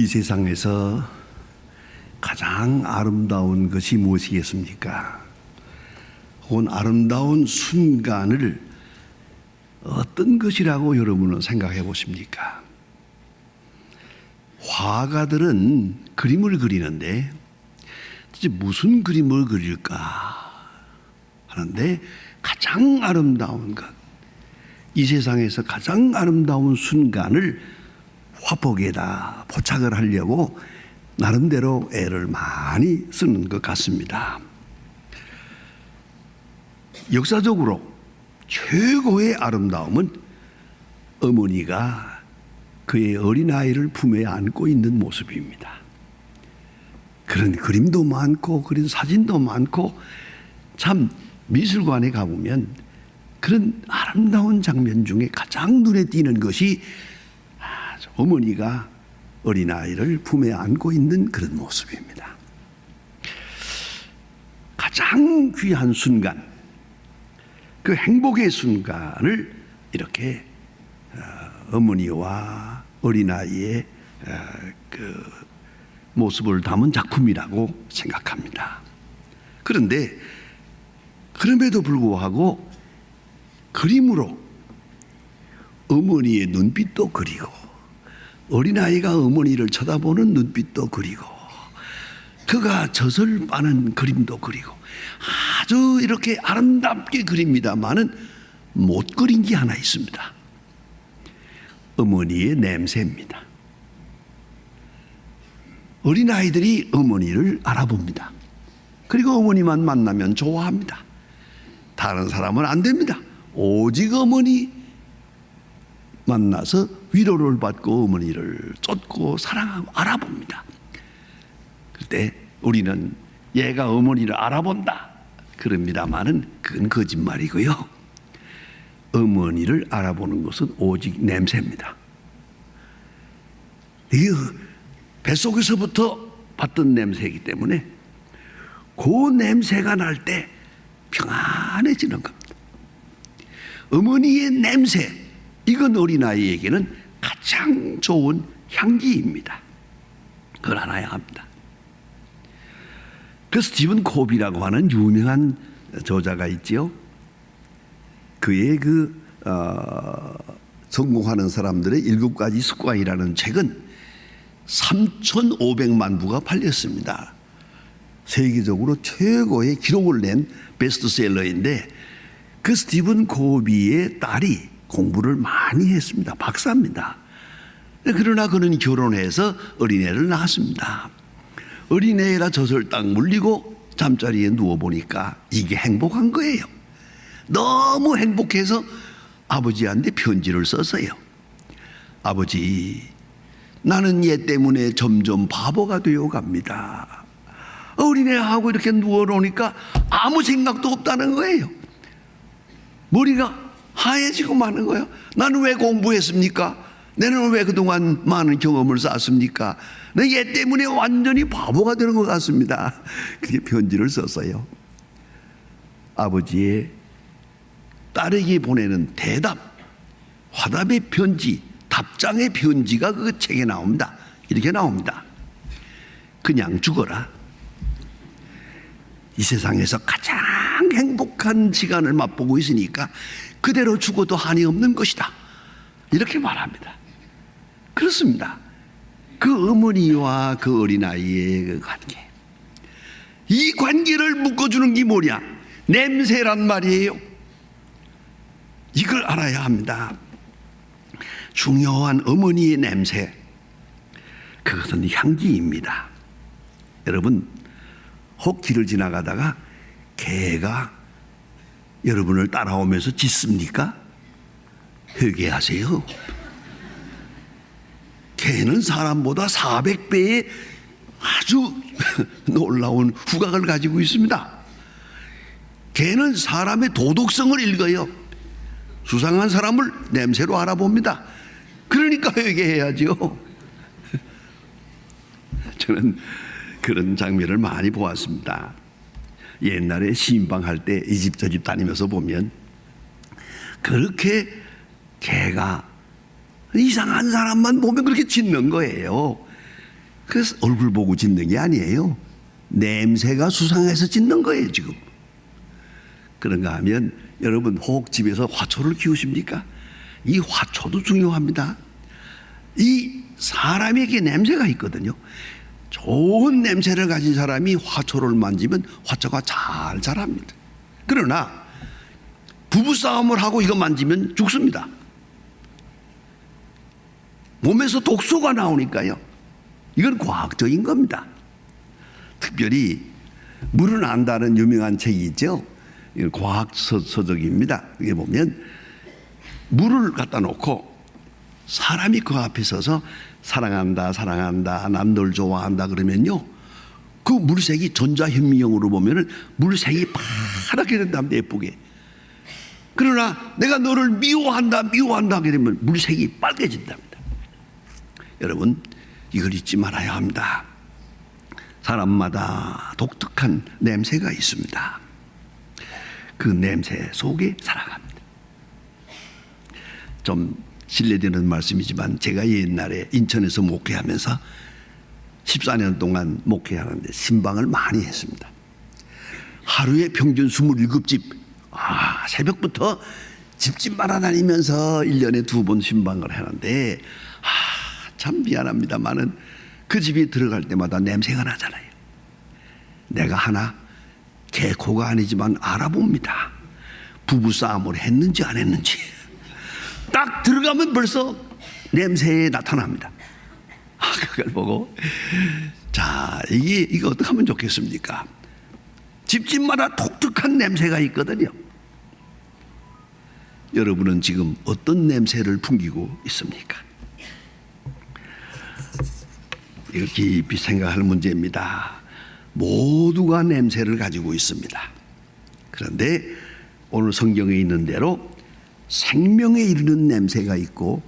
이 세상에서 가장 아름다운 것이 무엇이겠습니까? 혹은 아름다운 순간을 어떤 것이라고 여러분은 생각해 보십니까? 화가들은 그림을 그리는데 도대체 무슨 그림을 그릴까 하는데 가장 아름다운 것, 이 세상에서 가장 아름다운 순간을 화폭에다 포착을 하려고 나름대로 애를 많이 쓰는 것 같습니다. 역사적으로 최고의 아름다움은 어머니가 그의 어린아이를 품에 안고 있는 모습입니다. 그런 그림도 많고 그런 사진도 많고 참 미술관에 가보면 그런 아름다운 장면 중에 가장 눈에 띄는 것이 어머니가 어린아이를 품에 안고 있는 그런 모습입니다. 가장 귀한 순간, 그 행복의 순간을 이렇게 어머니와 어린아이의 그 모습을 담은 작품이라고 생각합니다. 그런데 그럼에도 불구하고 그림으로 어머니의 눈빛도 그리고 어린아이가 어머니를 쳐다보는 눈빛도 그리고 그가 젖을 빠는 그림도 그리고 아주 이렇게 아름답게 그립니다마는 못 그린 게 하나 있습니다. 어머니의 냄새입니다. 어린아이들이 어머니를 알아봅니다. 그리고 어머니만 만나면 좋아합니다. 다른 사람은 안 됩니다. 오직 어머니 만나서 위로를 받고 어머니를 쫓고 사랑하고 알아봅니다. 그때 우리는 얘가 어머니를 알아본다 그럽니다마는 그건 거짓말이고요. 어머니를 알아보는 것은 오직 냄새입니다. 이게 뱃속에서부터 받던 냄새이기 때문에 그 냄새가 날 때 평안해지는 겁니다. 어머니의 냄새, 이건 어린아이에게는 가장 좋은 향기입니다. 그걸 알아야 합니다. 그 스티븐 코비라고 하는 유명한 저자가 있지요. 그의 성공하는 사람들의 7가지 습관이라는 책은 3,500만 부가 팔렸습니다. 세계적으로 최고의 기록을 낸 베스트셀러인데 그 스티븐 코비의 딸이 공부를 많이 했습니다. 박사입니다. 그러나 그는 결혼해서 어린애를 낳았습니다. 어린애가 젖을 딱 물리고 잠자리에 누워보니까 이게 행복한 거예요. 너무 행복해서 아버지한테 편지를 썼어요. 아버지, 나는 얘 때문에 점점 바보가 되어 갑니다. 어린애하고 이렇게 누워놓으니까 아무 생각도 없다는 거예요. 머리가 하얘지고 마는 거예요. 나는 왜 공부했습니까? 내는 왜 그동안 많은 경험을 쌓았습니까? 얘 때문에 완전히 바보가 되는 것 같습니다. 그렇게 편지를 썼어요. 아버지의 딸에게 보내는 대답, 화답의 편지, 답장의 편지가 그 책에 나옵니다. 이렇게 나옵니다. 그냥 죽어라. 이 세상에서 가장 행복한 시간을 맛보고 있으니까 그대로 죽어도 한이 없는 것이다. 이렇게 말합니다. 그렇습니다. 그 어머니와 그 어린아이의 그 관계, 이 관계를 묶어주는 게 뭐냐? 냄새란 말이에요. 이걸 알아야 합니다. 중요한 어머니의 냄새, 그것은 향기입니다. 여러분, 혹 길을 지나가다가 개가 여러분을 따라오면서 짖습니까? 회개하세요. 개는 사람보다 400배의 아주 놀라운 후각을 가지고 있습니다. 개는 사람의 도덕성을 읽어요. 수상한 사람을 냄새로 알아봅니다. 그러니까 회개해야죠. 저는 그런 장면을 많이 보았습니다. 옛날에 시인방할 때 이 집 저 집 다니면서 보면 그렇게 개가 이상한 사람만 보면 그렇게 짖는 거예요. 그래서 얼굴 보고 짓는 게 아니에요. 냄새가 수상해서 짓는 거예요, 지금. 그런가 하면 여러분 혹 집에서 화초를 키우십니까? 이 화초도 중요합니다. 이 사람에게 냄새가 있거든요. 좋은 냄새를 가진 사람이 화초를 만지면 화초가 잘 자랍니다. 그러나 부부싸움을 하고 이거 만지면 죽습니다. 몸에서 독소가 나오니까요. 이건 과학적인 겁니다. 특별히 물은 안다는 유명한 책이 있죠. 이건 과학 서적입니다. 이게 보면 물을 갖다 놓고 사람이 그 앞에 서서 사랑한다, 사랑한다, 난 널 좋아한다 그러면요. 그 물색이 전자현미경으로 보면은 물색이 파랗게 된답니다. 예쁘게. 그러나 내가 너를 미워한다, 미워한다 하게 되면 물색이 빨개진답니다. 여러분, 이걸 잊지 말아야 합니다. 사람마다 독특한 냄새가 있습니다. 그 냄새 속에 살아갑니다. 좀 실례되는 말씀이지만 제가 옛날에 인천에서 목회하면서 14년 동안 목회하는데 신방을 많이 했습니다. 하루에 평균 27집, 새벽부터 집집마다 다니면서 1년에 2번 신방을 하는데 참 미안합니다만은 그 집에 들어갈 때마다 냄새가 나잖아요. 내가 하나 개코가 아니지만 알아봅니다. 부부싸움을 했는지 안 했는지. 딱 들어가면 벌써 냄새에 나타납니다. 그걸 보고 자, 이거 어떻게 하면 좋겠습니까? 집집마다 독특한 냄새가 있거든요. 여러분은 지금 어떤 냄새를 풍기고 있습니까? 이거 깊이 생각할 문제입니다. 모두가 냄새를 가지고 있습니다. 그런데 오늘 성경에 있는 대로 생명에 이르는 냄새가 있고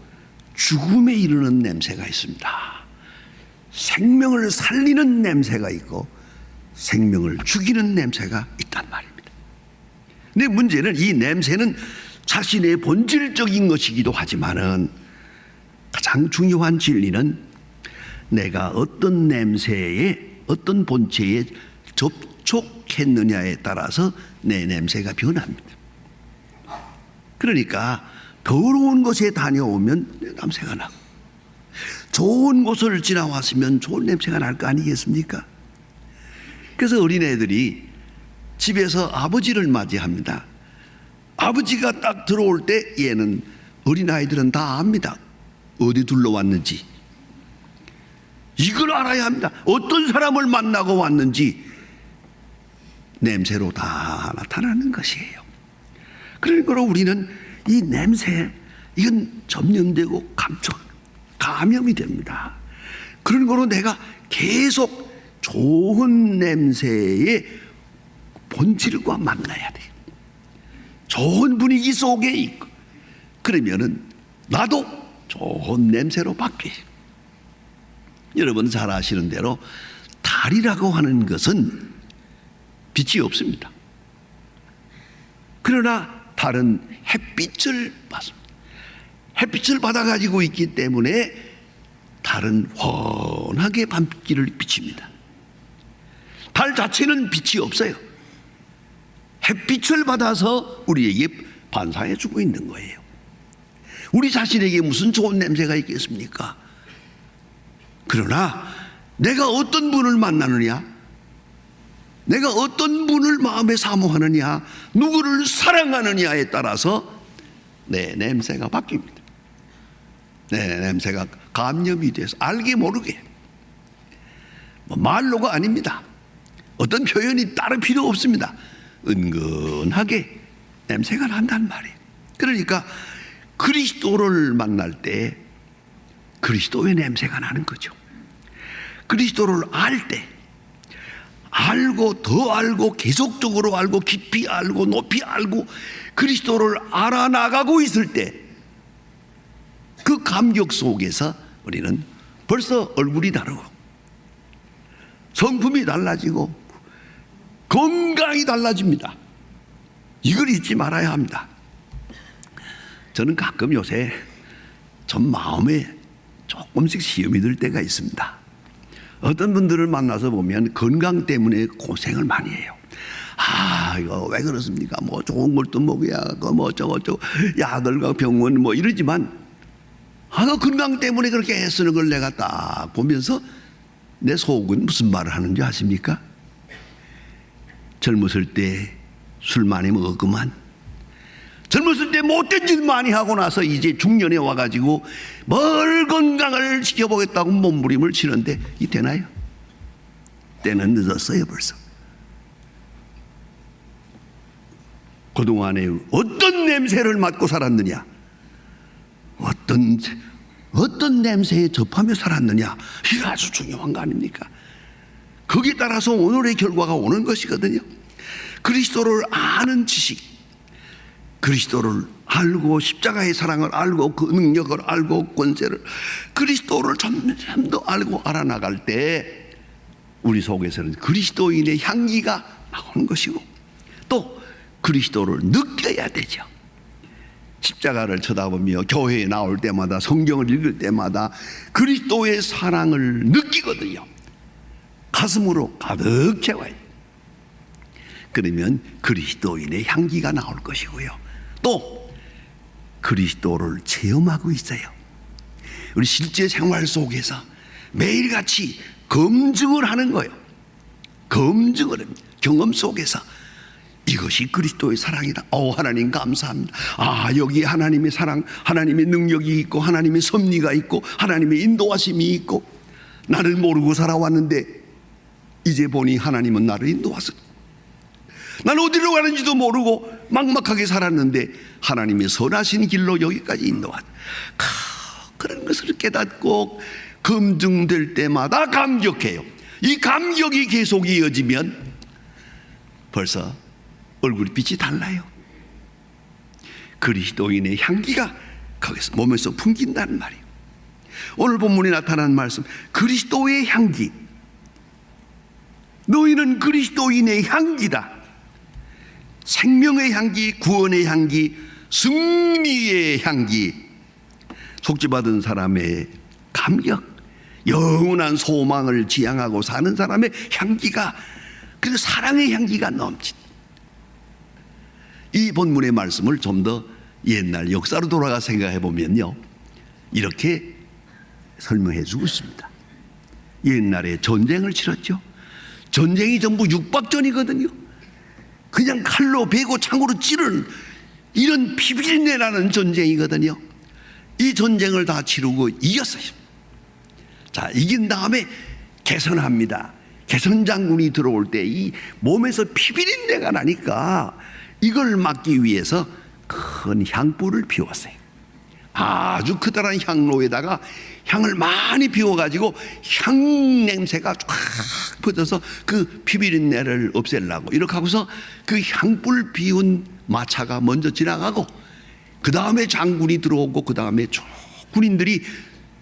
죽음에 이르는 냄새가 있습니다. 생명을 살리는 냄새가 있고 생명을 죽이는 냄새가 있단 말입니다. 근데 문제는 이 냄새는 자신의 본질적인 것이기도 하지만은 가장 중요한 진리는 내가 어떤 냄새에 어떤 본체에 접촉했느냐에 따라서 내 냄새가 변합니다. 그러니까 더러운 곳에 다녀오면 냄새가 나고 좋은 곳을 지나왔으면 좋은 냄새가 날 거 아니겠습니까? 그래서 어린애들이 집에서 아버지를 맞이합니다. 아버지가 딱 들어올 때 얘는 어린아이들은 다 압니다. 어디 둘러왔는지. 이걸 알아야 합니다. 어떤 사람을 만나고 왔는지 냄새로 다 나타나는 것이에요. 그러니까 우리는 이 냄새, 이건 점령되고 감염이 됩니다. 그런 거로 내가 계속 좋은 냄새의 본질과 만나야 돼요. 좋은 분위기 속에 있고, 그러면은 나도 좋은 냄새로 바뀌어요. 여러분 잘 아시는 대로 달이라고 하는 것은 빛이 없습니다. 그러나 달은 햇빛을 받습니다. 햇빛을 받아가지고 있기 때문에 달은 환하게 밤길을 비칩니다. 달 자체는 빛이 없어요. 햇빛을 받아서 우리에게 반사해 주고 있는 거예요. 우리 자신에게 무슨 좋은 냄새가 있겠습니까? 그러나 내가 어떤 분을 만나느냐, 내가 어떤 분을 마음에 사모하느냐, 누구를 사랑하느냐에 따라서 내 냄새가 바뀝니다. 내 냄새가 감염이 돼서 알게 모르게, 말로가 아닙니다. 어떤 표현이 따로 필요 없습니다. 은근하게 냄새가 난단 말이에요. 그러니까 그리스도를 만날 때 그리스도의 냄새가 나는 거죠. 그리스도를 알 때, 알고 더 알고 계속적으로 알고 깊이 알고 높이 알고 그리스도를 알아나가고 있을 때 그 감격 속에서 우리는 벌써 얼굴이 다르고 성품이 달라지고 건강이 달라집니다. 이걸 잊지 말아야 합니다. 저는 가끔 요새 전 마음에 조금씩 시험이 들 때가 있습니다. 어떤 분들을 만나서 보면 건강 때문에 고생을 많이 해요. 아, 이거 왜 그렇습니까? 뭐 좋은 걸 또 먹어야 하고 뭐 어쩌고 약을과 병원 뭐 이러지만, 그 건강 때문에 그렇게 애쓰는 걸 내가 딱 보면서 내 속은 무슨 말을 하는지 아십니까? 젊었을 때 술 많이 먹었구만. 젊었을 때 못된 짓 많이 하고 나서 이제 중년에 와가지고 뭘 건강을 지켜보겠다고 몸부림을 치는데 이 되나요? 때는 늦었어요 벌써. 그동안에 어떤 냄새를 맡고 살았느냐, 어떤 냄새에 접하며 살았느냐, 이게 아주 중요한 거 아닙니까? 거기에 따라서 오늘의 결과가 오는 것이거든요. 그리스도를 아는 지식, 그리스도를 알고 십자가의 사랑을 알고 그 능력을 알고 권세를, 그리스도를 점점 더 알고 알아나갈 때 우리 속에서는 그리스도인의 향기가 나오는 것이고, 또 그리스도를 느껴야 되죠. 십자가를 쳐다보며 교회에 나올 때마다, 성경을 읽을 때마다 그리스도의 사랑을 느끼거든요. 가슴으로 가득 채워요. 그러면 그리스도인의 향기가 나올 것이고요. 또 그리스도를 체험하고 있어요. 우리 실제 생활 속에서 매일같이 검증을 하는 거예요. 검증을 합니다. 경험 속에서 이것이 그리스도의 사랑이다. 하나님 감사합니다. 여기 하나님의 사랑, 하나님의 능력이 있고 하나님의 섭리가 있고 하나님의 인도하심이 있고, 나를 모르고 살아왔는데 이제 보니 하나님은 나를 인도하셨다. 나는 어디로 가는지도 모르고 막막하게 살았는데 하나님의 선하신 길로 여기까지 인도하셨다. 그런 것을 깨닫고 검증될 때마다 감격해요. 이 감격이 계속 이어지면 벌써 얼굴 빛이 달라요. 그리스도인의 향기가 거기서 몸에서 풍긴다는 말이에요. 오늘 본문에 나타난 말씀, 그리스도의 향기. 너희는 그리스도인의 향기다. 생명의 향기, 구원의 향기, 승리의 향기, 속죄받은 사람의 감격, 영원한 소망을 지향하고 사는 사람의 향기가, 그리고 사랑의 향기가 넘친. 이 본문의 말씀을 좀 더 옛날 역사로 돌아가 생각해 보면요, 이렇게 설명해 주고 있습니다. 옛날에 전쟁을 치렀죠. 전쟁이 전부 육박전이거든요. 그냥 칼로 베고 창으로 찌르는 이런 피비린내나는 전쟁이거든요. 이 전쟁을 다 치르고 이겼어요. 자, 이긴 다음에 개선합니다. 개선 장군이 들어올 때 이 몸에서 피비린내가 나니까 이걸 막기 위해서 큰 향불을 피웠어요. 아주 커다란 향로에다가 향을 많이 피워가지고 향 냄새가 쫙 퍼져서 그 피비린내를 없애려고 이렇게 하고서 그 향불 피운 마차가 먼저 지나가고, 그 다음에 장군이 들어오고, 그 다음에 쭉 군인들이,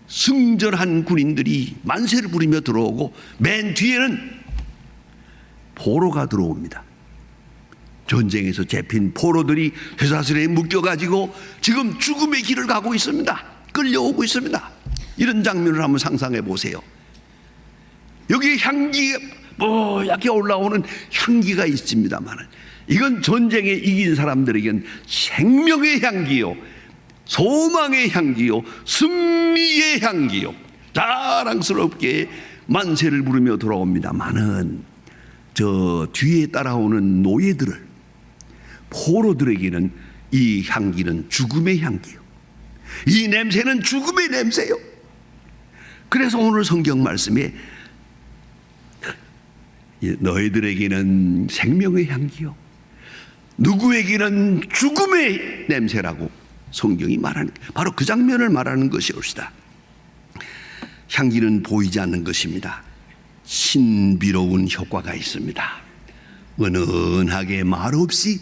승전한 군인들이 만세를 부리며 들어오고, 맨 뒤에는 포로가 들어옵니다. 전쟁에서 잡힌 포로들이 쇠사슬에 묶여가지고 지금 죽음의 길을 가고 있습니다. 끌려오고 있습니다. 이런 장면을 한번 상상해 보세요. 여기에 향기, 뽀얗게 올라오는 향기가 있습니다만, 이건 전쟁에 이긴 사람들에겐 생명의 향기요, 소망의 향기요, 승리의 향기요, 자랑스럽게 만세를 부르며 돌아옵니다만은, 저 뒤에 따라오는 노예들을, 포로들에게는 이 향기는 죽음의 향기요, 이 냄새는 죽음의 냄새요. 그래서 오늘 성경 말씀에 너희들에게는 생명의 향기요, 누구에게는 죽음의 냄새라고 성경이 말하는, 바로 그 장면을 말하는 것이옵시다. 향기는 보이지 않는 것입니다. 신비로운 효과가 있습니다. 은은하게 말없이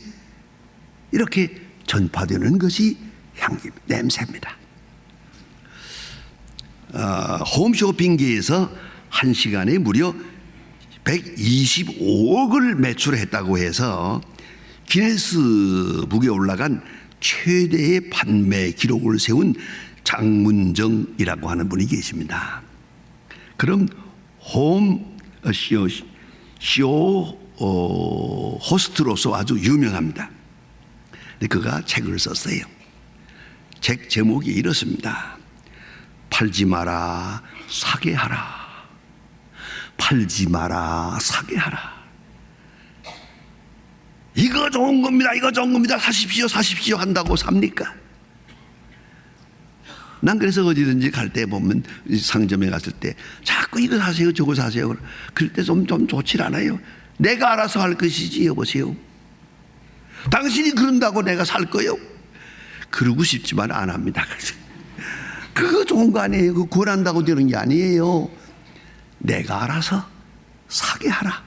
이렇게 전파되는 것이 향기, 냄새입니다. 홈쇼핑계에서 한 시간에 무려 125억을 매출했다고 해서 기네스북에 올라간 최대의 판매 기록을 세운 장문정이라고 하는 분이 계십니다. 그럼 호스트로서 아주 유명합니다. 근데 그가 책을 썼어요. 책 제목이 이렇습니다. 팔지 마라, 사게 하라. 팔지 마라, 사게 하라. 이거 좋은 겁니다, 이거 좋은 겁니다, 사십시오, 사십시오 한다고 삽니까? 난 그래서 어디든지 갈 때 보면 상점에 갔을 때 자꾸 이거 사세요, 저거 사세요. 그럴 때 좀 좋질 않아요. 내가 알아서 할 것이지, 여보세요. 당신이 그런다고 내가 살 거요? 그러고 싶지만 안 합니다. 그거 좋은 거 아니에요. 그거 권한다고 되는 게 아니에요. 내가 알아서 사게 하라.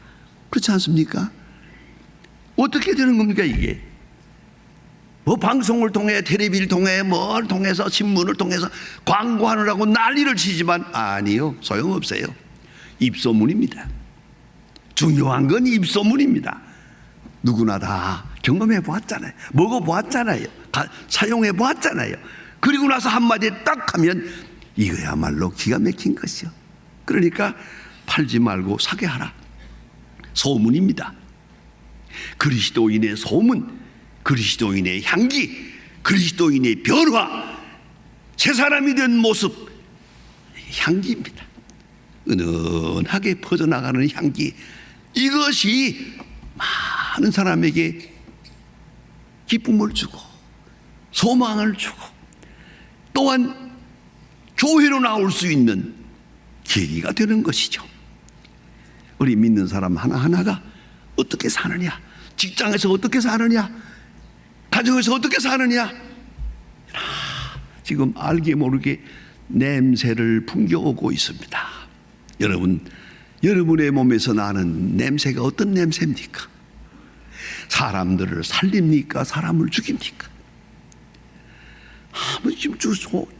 그렇지 않습니까? 어떻게 되는 겁니까 이게? 뭐 방송을 통해, 텔레비를 통해, 뭘 통해서, 신문을 통해서 광고하느라고 난리를 치지만 아니요, 소용없어요. 입소문입니다. 중요한 건 입소문입니다. 누구나 다 경험해 보았잖아요. 먹어 보았잖아요. 사용해 보았잖아요. 그리고 나서 한마디 딱 하면 이거야말로 기가 막힌 것이요. 그러니까 팔지 말고 사게 하라. 소문입니다. 그리스도인의 소문, 그리스도인의 향기, 그리스도인의 변화, 새 사람이 된 모습, 향기입니다. 은은하게 퍼져나가는 향기, 이것이 많은 사람에게 기쁨을 주고 소망을 주고 또한 교회로 나올 수 있는 계기가 되는 것이죠. 우리 믿는 사람 하나하나가 어떻게 사느냐, 직장에서 어떻게 사느냐, 가정에서 어떻게 사느냐, 지금 알게 모르게 냄새를 풍겨오고 있습니다. 여러분의 몸에서 나는 냄새가 어떤 냄새입니까? 사람들을 살립니까? 사람을 죽입니까? 지금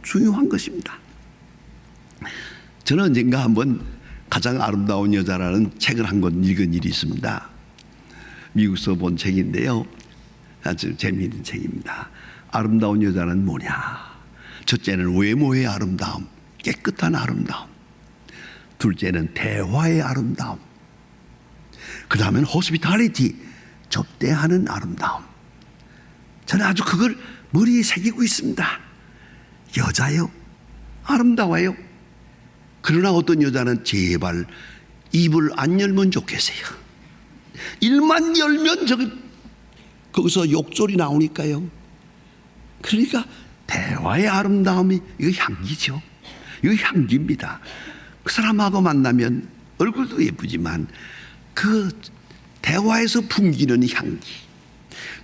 중요한 것입니다. 저는 언젠가 한번 가장 아름다운 여자라는 책을 한 권 읽은 일이 있습니다. 미국에서 본 책인데요, 아주 재미있는 책입니다. 아름다운 여자는 뭐냐? 첫째는 외모의 아름다움, 깨끗한 아름다움. 둘째는 대화의 아름다움. 그 다음엔 호스피탈리티, 접대하는 아름다움. 저는 아주 그걸 머리에 새기고 있습니다. 여자요, 아름다워요. 그러나 어떤 여자는 제발 입을 안 열면 좋겠어요. 입만 열면 거기서 욕설이 나오니까요. 그러니까 대화의 아름다움이, 이거 향기죠. 이거 향기입니다. 그 사람하고 만나면 얼굴도 예쁘지만 그 대화에서 풍기는 향기,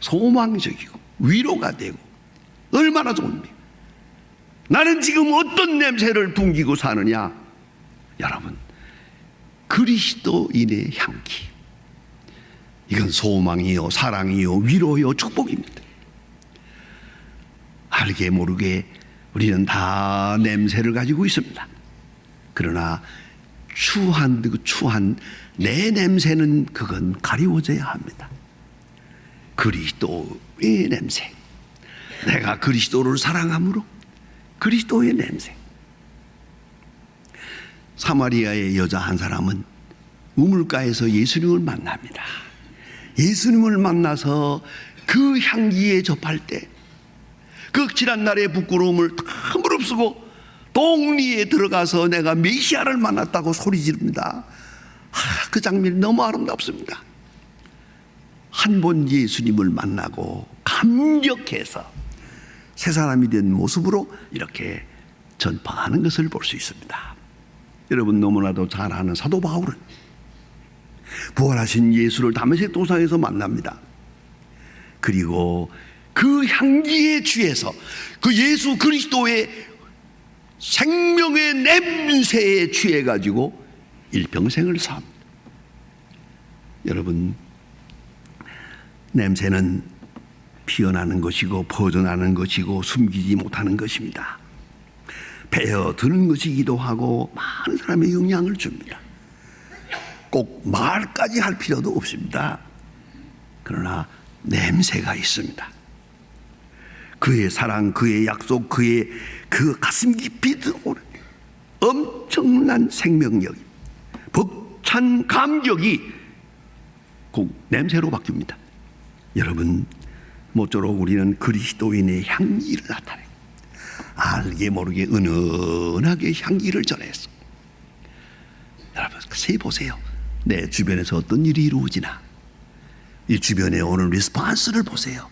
소망적이고 위로가 되고 얼마나 좋습니까? 나는 지금 어떤 냄새를 풍기고 사느냐? 여러분, 그리스도인의 향기. 이건 소망이요, 사랑이요, 위로요, 축복입니다. 알게 모르게 우리는 다 냄새를 가지고 있습니다. 그러나 추한 내 냄새는 그건 가리워져야 합니다. 그리스도의 냄새, 내가 그리스도를 사랑함으로 그리스도의 냄새. 사마리아의 여자 한 사람은 우물가에서 예수님을 만납니다. 예수님을 만나서 그 향기에 접할 때 그 지난날의 부끄러움을 다 무릅쓰고 동리에 들어가서 내가 메시아를 만났다고 소리 지릅니다. 그 장면이 너무 아름답습니다. 한 번 예수님을 만나고 감격해서 새 사람이 된 모습으로 이렇게 전파하는 것을 볼 수 있습니다. 여러분 너무나도 잘 아는 사도 바울은 부활하신 예수를 다메섹 도상에서 만납니다. 그리고 그 향기에 취해서 그 예수 그리스도의 생명의 냄새에 취해 가지고 일평생을 삽니다. 여러분, 냄새는 피어나는 것이고 퍼져나는 것이고 숨기지 못하는 것입니다. 배어드는 것이기도 하고 많은 사람의 영향을 줍니다. 꼭 말까지 할 필요도 없습니다. 그러나 냄새가 있습니다. 그의 사랑, 그의 약속, 그 가슴 깊이 들어오는 엄청난 생명력, 벅찬 감격이 곧 냄새로 바뀝니다. 여러분, 모쪼록 우리는 그리스도인의 향기를 나타내 알게 모르게 은은하게 향기를 전해서 여러분 세 보세요. 내 주변에서 어떤 일이 이루어지나 이 주변에 오는 리스폰스를 보세요.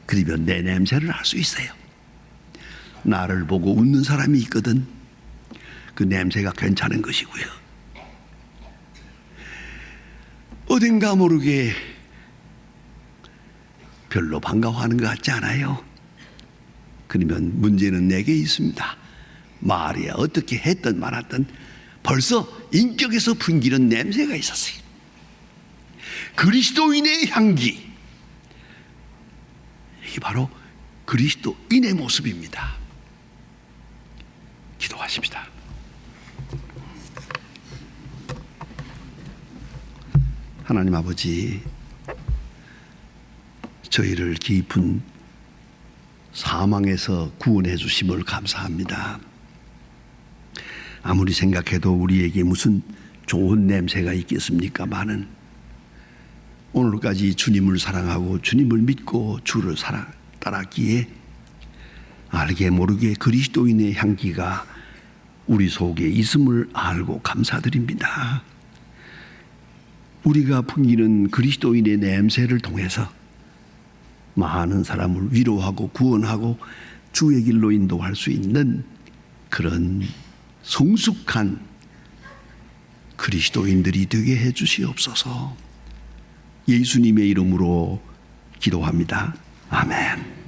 그러면 내 냄새를 알 수 있어요. 나를 보고 웃는 사람이 있거든. 그 냄새가 괜찮은 것이고요. 어딘가 모르게 별로 반가워하는 것 같지 않아요? 그러면 문제는 내게 있습니다. 마리아 어떻게 했든 말았든 벌써 인격에서 풍기는 냄새가 있었어요. 그리스도인의 향기. 이게 바로 그리스도인의 모습입니다. 기도하십시다. 하나님 아버지, 저희를 깊은 사망에서 구원해 주심을 감사합니다. 아무리 생각해도 우리에게 무슨 좋은 냄새가 있겠습니까? 많은 오늘까지 주님을 사랑하고 주님을 믿고 주를 따랐기에 알게 모르게 그리스도인의 향기가 우리 속에 있음을 알고 감사드립니다. 우리가 풍기는 그리스도인의 냄새를 통해서 많은 사람을 위로하고 구원하고 주의 길로 인도할 수 있는 그런 성숙한 그리스도인들이 되게 해 주시옵소서. 예수님의 이름으로 기도합니다. 아멘.